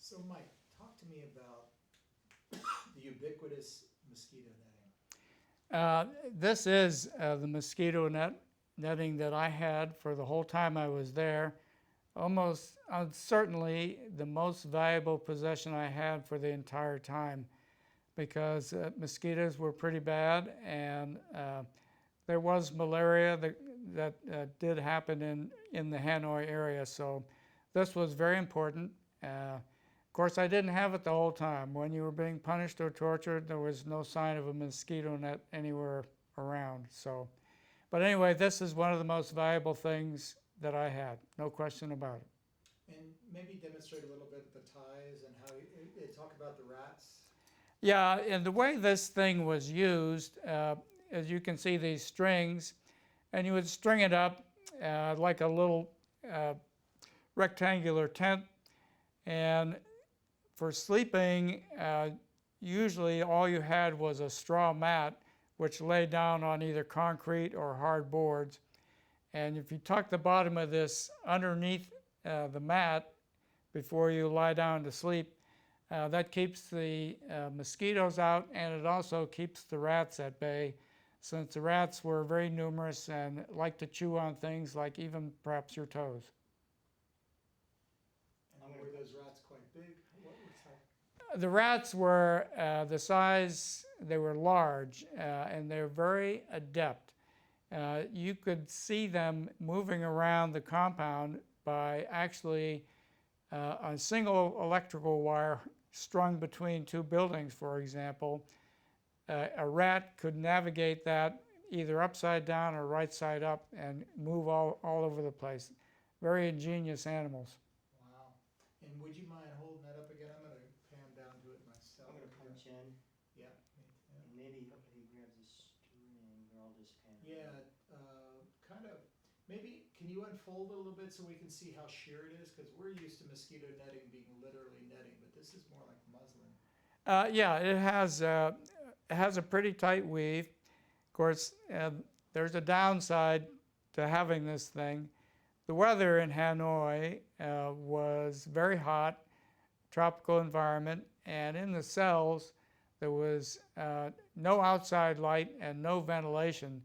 So Mike, talk to me about the ubiquitous mosquito netting. This is the mosquito netting that I had for the whole time I was there. Almost certainly the most valuable possession I had for the entire time, because mosquitoes were pretty bad, and there was malaria that did happen in the Hanoi area. So this was very important. Of course, I didn't have it the whole time. When you were being punished or tortured, there was no sign of a mosquito net anywhere around. So, but anyway, this is one of the most valuable things that I had, no question about it. And maybe demonstrate a little bit the ties and how you talk about the rats. Yeah, and the way this thing was used, as you can see these strings, and you would string it up like a little rectangular tent. And for sleeping, usually all you had was a straw mat, which lay down on either concrete or hard boards. And if you tuck the bottom of this underneath the mat before you lie down to sleep, that keeps the mosquitoes out, and it also keeps the rats at bay, since the rats were very numerous and like to chew on things like even perhaps your toes. And were those rats quite big? What was The rats were the size, they were large, and they're very adept. You could see them moving around the compound by actually a single electrical wire strung between two buildings, for example. A rat could navigate that either upside down or right side up and move all over the place. Very ingenious animals. Wow. And would you mind holding that up again? I'm going to pan down to it myself. I'm gonna punch in, Yeah. and maybe he grabs a string, or I'll just pan. Yeah, kind of. Maybe, can you unfold it a little bit so we can see how sheer it is? Because we're used to mosquito netting being literally netting, but this is more like muslin. Yeah, it has a pretty tight weave. Of course, there's a downside to having this thing. The weather in Hanoi was very hot, tropical environment, and in the cells there was no outside light and no ventilation.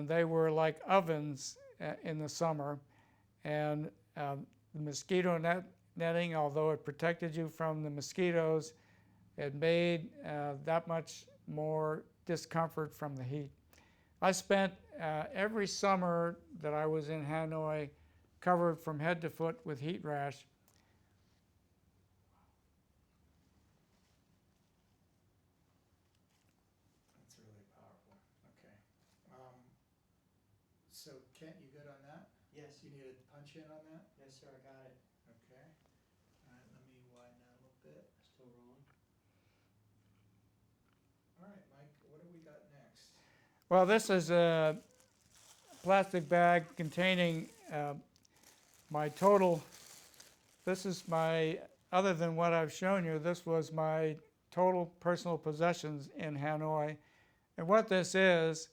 They were like ovens in the summer, and the mosquito netting, although it protected you from the mosquitoes, it made that much more discomfort from the heat. I spent every summer that I was in Hanoi covered from head to foot with heat rash. That's really powerful. Okay. So Kent, you good on that? Yes, You need a punch in on that? yes, sir, I got it. Okay. All right, let me widen that a little bit. Still rolling. All right, Mike, what do we got next? Well, this is a plastic bag containing my total. This is my, other than what I've shown you, this was my total personal possessions in Hanoi. And what this is,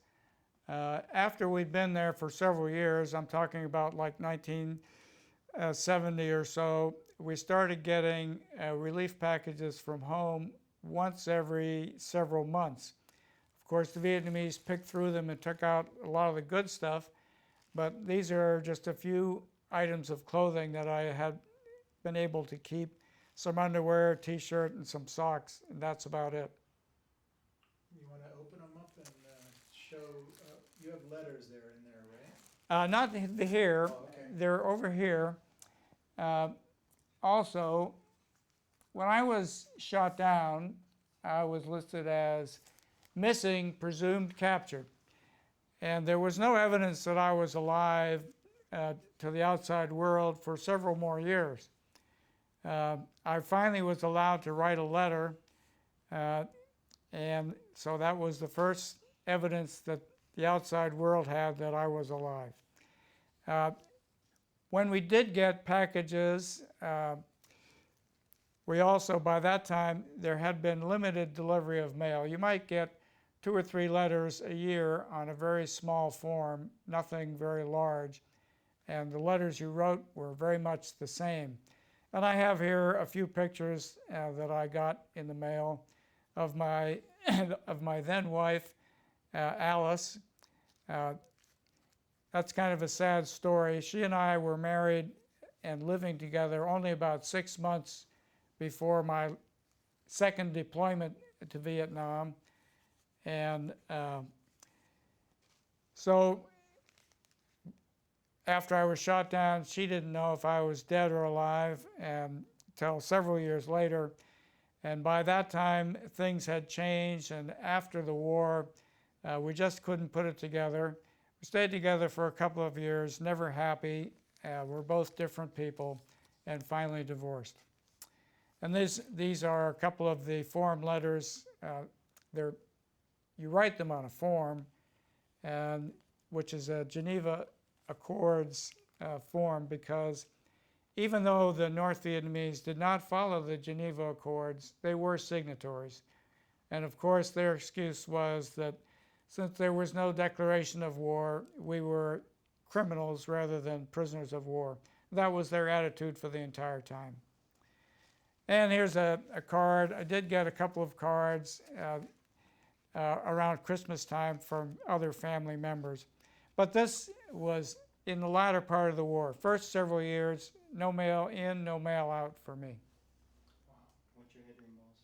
after we'd been there for several years, I'm talking about like 1970 or so, we started getting relief packages from home once every several months. Of course, the Vietnamese picked through them and took out a lot of the good stuff, but these are just a few items of clothing that I had been able to keep. Some underwear, t-shirt, and some socks, and that's about it. You want to open them up and show, you have letters there in there, right? Not the here, Oh, okay. they're over here. Also, when I was shot down, I was listed as missing, presumed captured. And there was no evidence that I was alive to the outside world for several more years. I finally was allowed to write a letter, and so that was the first evidence that the outside world had that I was alive. When we did get packages, we also, by that time, there had been limited delivery of mail. You might get 2 or 3 letters a year on a very small form, nothing very large. And the letters you wrote were very much the same. And I have here a few pictures that I got in the mail of my of my then wife, Alice. That's kind of a sad story. She and I were married and living together only about 6 months before my second deployment to Vietnam. And so after I was shot down, she didn't know if I was dead or alive until several years later. And by that time, things had changed, and after the war, we just couldn't put it together. We stayed together for a couple of years, never happy. We're both different people, and finally divorced. And these are a couple of the form letters. You write them on a form, and which is a Geneva Accords form, because even though the North Vietnamese did not follow the Geneva Accords, they were signatories. And of course, their excuse was that since there was no declaration of war, we were criminals rather than prisoners of war. That was their attitude for the entire time. And here's a card. I did get a couple of cards around Christmas time from other family members. But this was in the latter part of the war. First several years, no mail in, no mail out for me. Wow. What's your headroom, boss?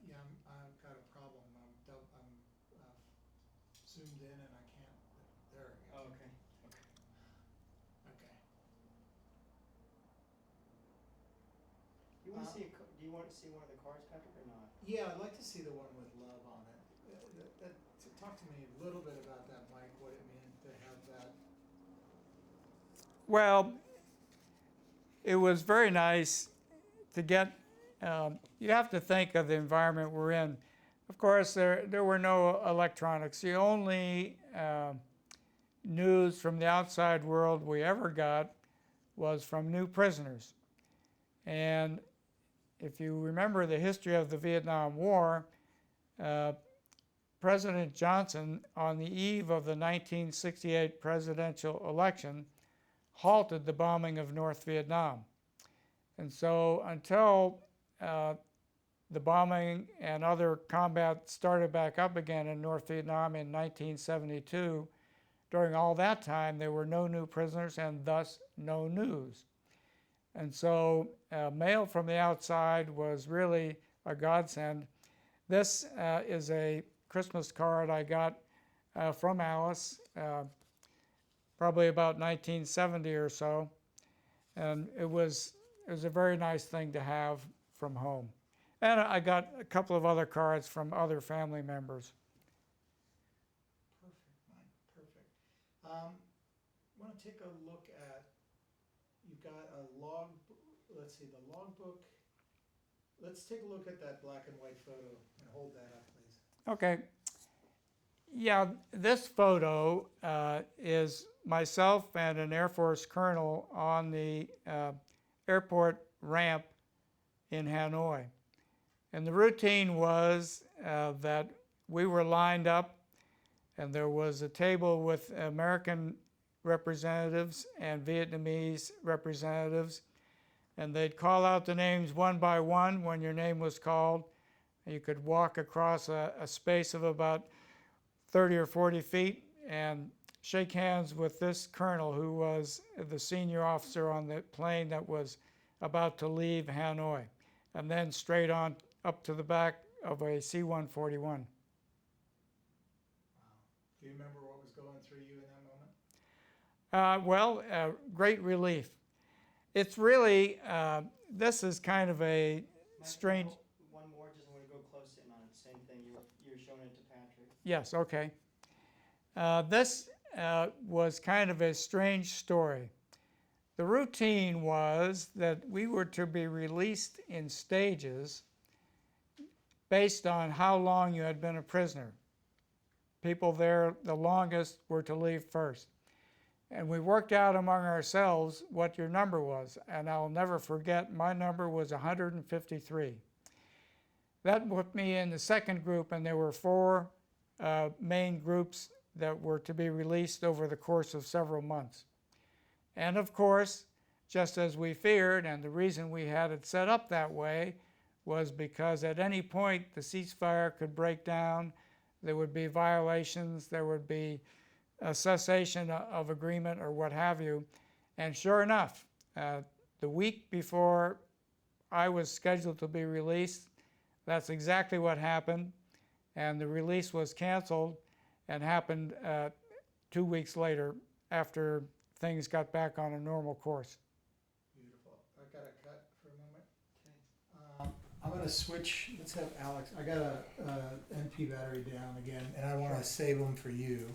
Yeah, I've got a problem. I'm zoomed in and I can't. There we go. Oh, okay. Okay. Do you want to see one of the cards, Patrick, or not? Yeah, I'd like to see the one with love on it. Talk to me a little bit about that, Mike, what it meant to have that. Well, it was very nice to get, you have to think of the environment we're in. Of course, there were no electronics. The only news from the outside world we ever got was from new prisoners. And if you remember the history of the Vietnam War, President Johnson, on the eve of the 1968 presidential election, halted the bombing of North Vietnam. And so until the bombing and other combat started back up again in North Vietnam in 1972, during all that time there were no new prisoners and thus no news. And so mail from the outside was really a godsend. This is a Christmas card I got from Alice, probably about 1970 or so. And it was a very nice thing to have from home. And I got a couple of other cards from other family members. Perfect, Mike, perfect. Want to take a look at, you've got a log, let's see, the logbook. Let's take a look at that black and white photo and hold that up, please. Okay. Yeah, this photo is myself and an Air Force colonel on the airport ramp in Hanoi. And the routine was that we were lined up and there was a table with American representatives and Vietnamese representatives, and they'd call out the names one by one when your name was called. You could walk across a space of about 30 or 40 feet and shake hands with this colonel who was the senior officer on the plane that was about to leave Hanoi, and then straight on up to the back of a C-141. Wow. Do you remember what was going through you in that moment? Great relief. It's really, this is kind of a strange... One more, just want to go close in on it. Same thing, you're showing it to Patrick. Yes, okay. This was kind of a strange story. The routine was that we were to be released in stages based on how long you had been a prisoner. People there the longest were to leave first. And we worked out among ourselves what your number was. And I'll never forget, my number was 153. That put me in the second group, and there were 4 main groups that were to be released over the course of several months. And of course, just as we feared, and the reason we had it set up that way was because at any point the ceasefire could break down, there would be violations, there would be a cessation of agreement or what have you. And sure enough, the week before I was scheduled to be released, that's exactly what happened. And the release was canceled and happened 2 weeks later after things got back on a normal course. Beautiful. I got to cut for a moment. I'm going to switch. Let's have Alex. I got a NP battery down again, and I want to save them for you.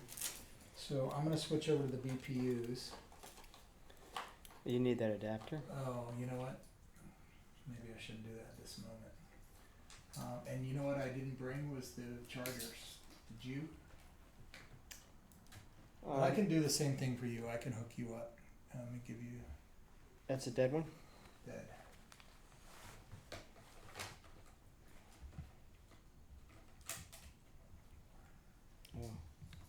So I'm going to switch over to the BPUs. You need that adapter? Oh, you know what? Maybe I shouldn't do that at this moment. And you know what I didn't bring was the chargers. Did you? But I can do the same thing for you. I can hook you up. Let me give you That's a dead one? that.